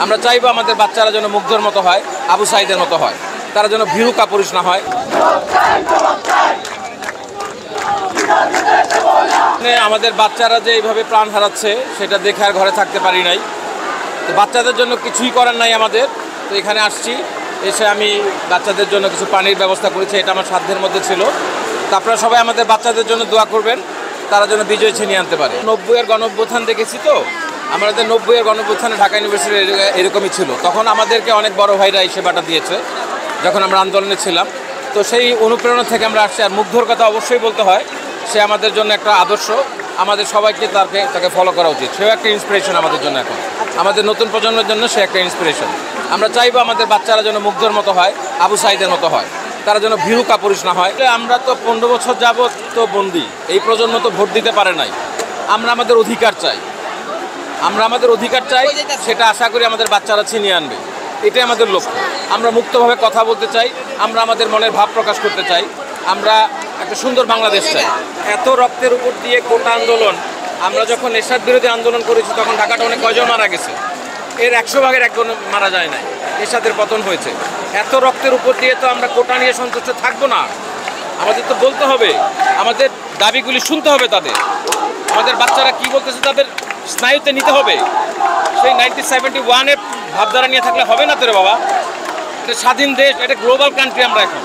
আমরা চাইবো আমাদের বাচ্চারা যেন মুগ্ধর মতো হয়, আবু সাইদের মতো হয়, তারা যেন ভীরু কাপুরুষ না হয়। আমাদের বাচ্চারা যে এইভাবে প্রাণ হারাচ্ছে সেটা দেখে আর ঘরে থাকতে পারি নাই। তো বাচ্চাদের জন্য কিছুই করার নাই আমাদের, তো এখানে আসছি, এসে আমি বাচ্চাদের জন্য কিছু পানির ব্যবস্থা করেছি, এটা আমার সাধ্যের মধ্যে ছিল। তো আপনারা সবাই আমাদের বাচ্চাদের জন্য দোয়া করবেন, তারা যেন বিজয় ছিনিয়ে আনতে পারে। 90-এর গণঅভ্যুত্থান দেখেছি, তো আমাদের 90-এর গণঅভ্যুত্থানে ঢাকা ইউনিভার্সিটি এরকমই ছিল। তখন আমাদেরকে অনেক বড় ভাইরা এই সেবাটা দিয়েছে যখন আমরা আন্দোলনে ছিলাম। তো সেই অনুপ্রেরণা থেকে আমরা আসছি। আর মুগ্ধর কথা অবশ্যই বলতে হয়, সে আমাদের জন্য একটা আদর্শ, আমাদের সবাইকে তাকে ফলো করা উচিত। সেও একটা ইন্সপিরেশন আমাদের জন্য, এখন আমাদের নতুন প্রজন্মের জন্য সে একটা ইন্সপিরেশন। আমরা চাইবো আমাদের বাচ্চারা যেন মুগ্ধর মতো হয়, আবু সাইদের মতো হয়, তারা যেন ভীরু কাপুরুষ না হয়। আমরা তো 15 বছর যাবত তো বন্দী, এই প্রজন্ম তো ভোট দিতে পারে নাই। আমরা আমাদের অধিকার চাই, সেটা আশা করি আমাদের বাচ্চারা ছিনিয়ে আনবে। এটাই আমাদের লক্ষ্য। আমরা মুক্তভাবে কথা বলতে চাই, আমরা আমাদের মনের ভাব প্রকাশ করতে চাই, আমরা একটা সুন্দর বাংলাদেশ চাই। এত রক্তের উপর দিয়ে কোটা আন্দোলন, আমরা যখন এরশাদ বিরোধী আন্দোলন করেছি তখন ঢাকাটা অনেক কয়জন মারা গেছে, এর 100 ভাগের একজন মারা যায় নাই, এরশাদের পতন হয়েছে। এত রক্তের উপর দিয়ে তো আমরা কোটা নিয়ে সন্তুষ্ট থাকবো না। আমাদের তো বলতে হবে, আমাদের দাবিগুলি শুনতে হবে, আমাদের বাচ্চারা কি বলতেছে তাদের স্নায়ুতে নিতে হবে। সেই 1971-এর ভাবধারা নিয়ে থাকলে হবে না তো রে বাবা। এটা স্বাধীন দেশ, এটা গ্লোবাল কান্ট্রি। আমরা এখন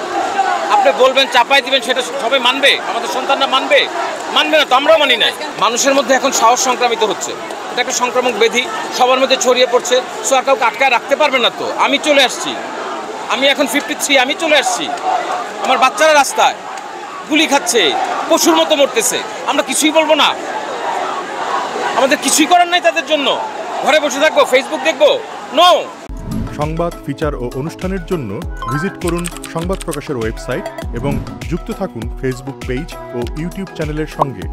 আপনি বলবেন, চাপাই দিবেন, সেটা সবাই মানবে? আমাদের সন্তানরা মানবে না তো, আমরাও মানি নাই। মানুষের মধ্যে এখন সাহস সংক্রামিত হচ্ছে, এটা একটা সংক্রামক ব্যাধি, সবার মধ্যে ছড়িয়ে পড়ছে। সো আর কাউকে আটকায় রাখতে পারবে না তো। আমি চলে আসছি, আমি এখন 53, আমি চলে আসছি। আমার বাচ্চারা রাস্তায় গুলি খাচ্ছে, পশুর মতো মরতেছে, আমরা কিছুই বলবো না? আমাদের কিছুই করার নাই তাদের জন্য? ঘরে বসে থাকবো, ফেসবুক দেখবো? নো। সংবাদ, ফিচার ও অনুষ্ঠানের জন্য ভিজিট করুন সংবাদ প্রকাশের ওয়েবসাইট এবং যুক্ত থাকুন ফেসবুক পেজ ও ইউটিউব চ্যানেলের সঙ্গে।